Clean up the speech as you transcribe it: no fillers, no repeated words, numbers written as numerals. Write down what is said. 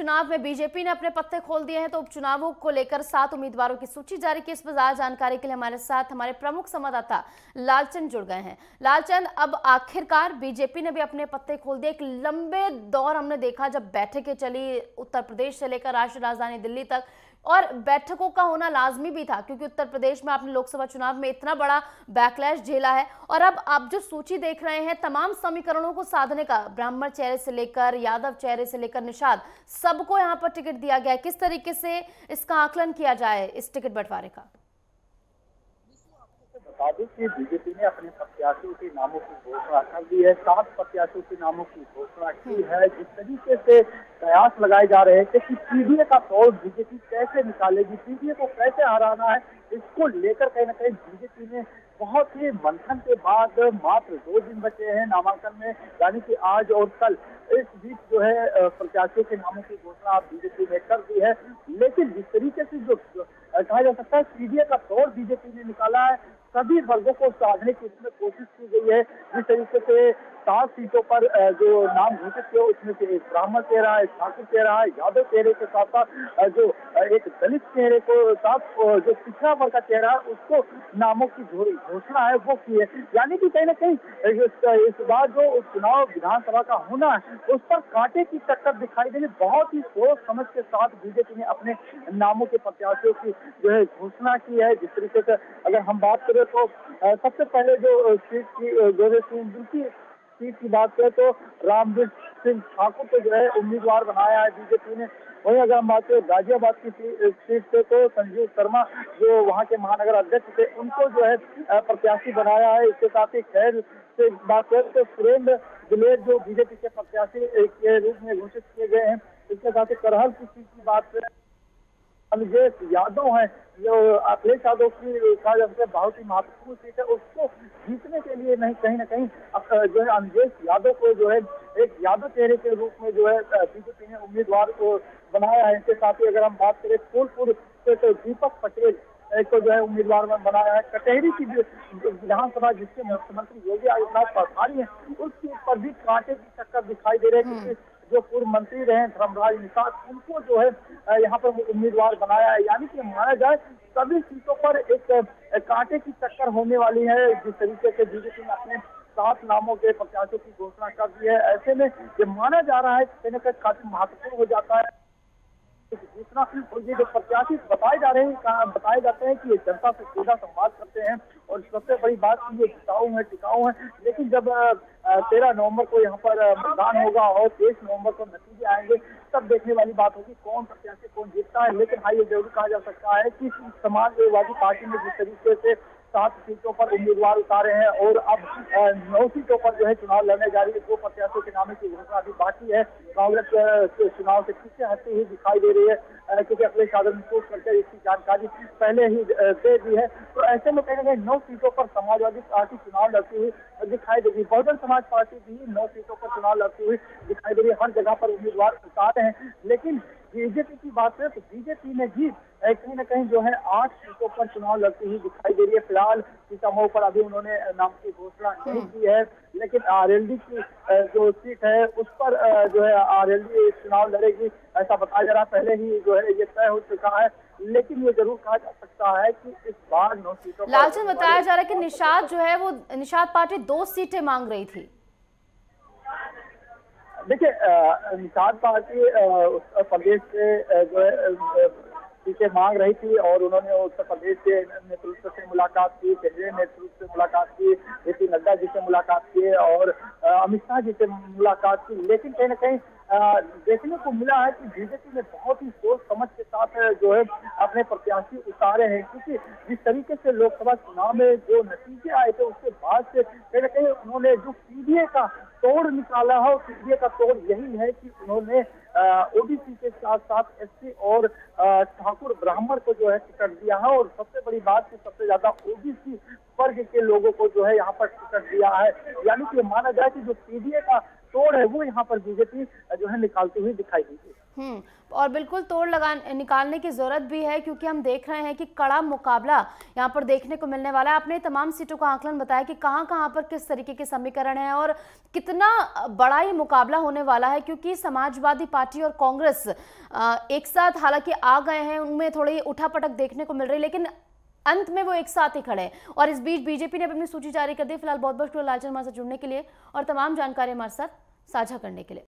उपचुनाव में बीजेपी ने अपने पत्ते खोल दिए हैं, तो उपचुनावों को लेकर 7 उम्मीदवारों की सूची जारी की। इस पर ज्यादा जानकारी के लिए हमारे साथ हमारे प्रमुख संवाददाता लालचंद जुड़ गए हैं। लालचंद, अब आखिरकार बीजेपी ने भी अपने पत्ते खोल दिए। एक लंबे दौर हमने देखा जब बैठकें चली उत्तर प्रदेश से लेकर राष्ट्रीय राजधानी दिल्ली तक, और बैठकों का होना लाजमी भी था क्योंकि उत्तर प्रदेश में आपने लोकसभा चुनाव में इतना बड़ा बैकलैश झेला है। और अब आप जो सूची देख रहे हैं, तमाम समीकरणों को साधने का, ब्राह्मण चेहरे से लेकर यादव चेहरे से लेकर निषाद, सबको यहां पर टिकट दिया गया है। किस तरीके से इसका आकलन किया जाए इस टिकट बंटवारे का? बता दूं कि बीजेपी ने अपने प्रत्याशियों के नामों की घोषणा कर दी है। 7 प्रत्याशियों के नामों की घोषणा की है। जिस तरीके से प्रयास लगाए जा रहे हैं कि पीडीए का तोड़ बीजेपी कैसे निकालेगी, पीडीए को कैसे हराना है, इसको लेकर कहीं ना कहीं बीजेपी ने बहुत ही मंथन के बाद मात्र 2 दिन बचे हैं नामांकन में, यानी कि आज और कल, इस बीच जो है प्रत्याशियों के नामों की घोषणा बीजेपी ने कर दी है। लेकिन जिस तरीके से जो कहा जा सकता है पीडीए का तोड़ बीजेपी ने निकाला है, सभी वर्गों को साधने की इसमें कोशिश की गई है। जिस तरीके से 7 सीटों पर जो नाम घोषित किए उसमें से एक ब्राह्मण चेहरा है, ठाकुर चेहरा है, यादव चेहरे के साथ साथ जो एक दलित चेहरे को साथ जो पिछड़ा वर्ग का चेहरा है उसको नामों की घोषणा है वो की है। यानी कि कहीं ना कहीं इस बार जो चुनाव विधानसभा का होना है उस पर कांटे की टक्कर दिखाई देगी। बहुत ही सोच समझ के साथ बीजेपी ने अपने नामों के प्रत्याशियों की जो है घोषणा की है। जिस तरीके से अगर हम बात करें तो सबसे पहले जो सीट की सीट की बात करें तो रामवीर सिंह ठाकुर को जो है उम्मीदवार बनाया है बीजेपी ने। वहीं अगर हम बात करें गाजियाबाद की सीट से तो संजीव शर्मा जो वहां के महानगर अध्यक्ष थे उनको जो है प्रत्याशी बनाया है। इसके साथ ही खैर से बात करें तो सुरेंद्र दिलेर जो बीजेपी के प्रत्याशी के रूप में घोषित किए गए हैं। इसके साथ ही करहल की सीट की बात करें, अनुजेश यादव है जो अखिलेश यादव की कहा जाता है बहुत ही महत्वपूर्ण सीट है, उसको जीतने के लिए नहीं कहीं ना कहीं जो है अनुजेश यादव को जो है एक यादव चेहरे के रूप में जो है बीजेपी ने उम्मीदवार को बनाया है। इसके साथ ही अगर हम बात करें फूलपुर से तो दीपक पटेल को जो है उम्मीदवार बनाया है। कटहरी की विधानसभा जिसके मुख्यमंत्री योगी आदित्यनाथ प्रभारी है उस सीट पर भी कांटे की टक्कर दिखाई दे रही है क्योंकि जो पूर्व मंत्री रहे धर्मराज निषाद उनको जो है यहाँ पर उम्मीदवार बनाया है। यानी कि माना जाए सभी सीटों पर एक कांटे की टक्कर होने वाली है। जिस तरीके से बीजेपी ने अपने 7 नामों के प्रत्याशियों की घोषणा कर दी है, ऐसे में ये माना जा रहा है कि काफी महत्वपूर्ण हो जाता है जितना। और ये जो प्रत्याशी बताए जाते हैं कि ये जनता से सीधा संवाद करते हैं और सबसे बड़ी बात ये टिकाऊ है। लेकिन जब 13 नवंबर को यहाँ पर मतदान होगा और 23 नवंबर को नतीजे आएंगे तब देखने वाली बात होगी कौन प्रत्याशी कौन जीतता है। लेकिन हाँ, ये जरूर कहा जा सकता है कि समाजवादी पार्टी ने जिस तरीके से 7 सीटों पर उम्मीदवार उतारे हैं और अब 9 सीटों पर जो है चुनाव लड़ने जा रही है। 2 प्रत्याशियों के नाम की घोषणा अभी बाकी है। कांग्रेस चुनाव से पीछे हटती हुई दिखाई दे रही है क्योंकि अखिलेश यादव ने पोस्ट करके इसकी जानकारी पहले ही दे दी है। तो ऐसे में कहीं ना कहीं 9 सीटों पर समाजवादी पार्टी चुनाव लड़ती हुई दिखाई देगी। बहुजन समाज पार्टी भी 9 सीटों पर चुनाव लड़ती हुई दिखाई दे रही है। हर जगह पर उम्मीदवार उतारे हैं। लेकिन बीजेपी की बात करें तो बीजेपी ने भी कहीं ना कहीं जो है 8 सीटों पर चुनाव लड़ती हुई दिखाई दे रही है। फिलहाल सीतामऊ पर अभी उन्होंने नाम की घोषणा नहीं की है, लेकिन आरएलडी की जो सीट है उस पर जो है आरएलडी चुनाव लड़ेगी ऐसा बताया जा रहा है। पहले ही जो है ये तय हो चुका है। लेकिन ये जरूर कहा जा सकता है कि इस बार 9 सीटों पर लालचंद, बताया जा रहा है कि निषाद जो है वो निषाद पार्टी 2 सीटें मांग रही थी। देखिए, निषाद पार्टी उत्तर प्रदेश से जो है सीटें मांग रही थी और उन्होंने उत्तर प्रदेश के नेतृत्व से मुलाकात की, केंद्रीय नेतृत्व से मुलाकात की, जेपी नड्डा जी से मुलाकात की और अमित शाह जी से मुलाकात की। लेकिन कहीं ना कहीं देखने को मिला है कि बीजेपी ने बहुत ही सोच समझ के साथ जो है अपने प्रत्याशी उतारे हैं क्योंकि जिस तरीके से लोकसभा चुनाव में जो नतीजे आए थे उसके बाद से कहीं ना कहीं उन्होंने जो पीडीए का तोड़ निकाला है, पीडीए का तोड़ यही है कि उन्होंने ओबीसी के साथ साथ एससी और ठाकुर ब्राह्मण को जो है टिकट दिया है। और सबसे बड़ी बात कि सबसे ज्यादा ओबीसी वर्ग के लोगों को जो है यहाँ पर टिकट दिया है। यानी कि माना जाए कि जो पीडीए का तोड़ है वो यहाँ पर बीजेपी जो है निकालती हुई दिखाई दी। और बिल्कुल तोड़ निकालने की जरूरत भी है, क्योंकि हम देख रहे हैं कि कड़ा मुकाबला यहाँ पर देखने को मिलने वाला है। आपने तमाम सीटों का आकलन बताया कि कहां पर किस तरीके के समीकरण है और कितना बड़ा ये मुकाबला होने वाला है, क्योंकि समाजवादी पार्टी और कांग्रेस एक साथ हालांकि आ गए हैं, उनमें थोड़ी उठापटक देखने को मिल रही है, लेकिन अंत में वो एक साथ ही खड़े हैं। और इस बीच बीजेपी ने अपनी सूची जारी कर दी। फिलहाल बहुत बहुत शुक्रिया लालचंद हमारे साथ जुड़ने के लिए और तमाम जानकारी हमारे साथ साझा करने के लिए।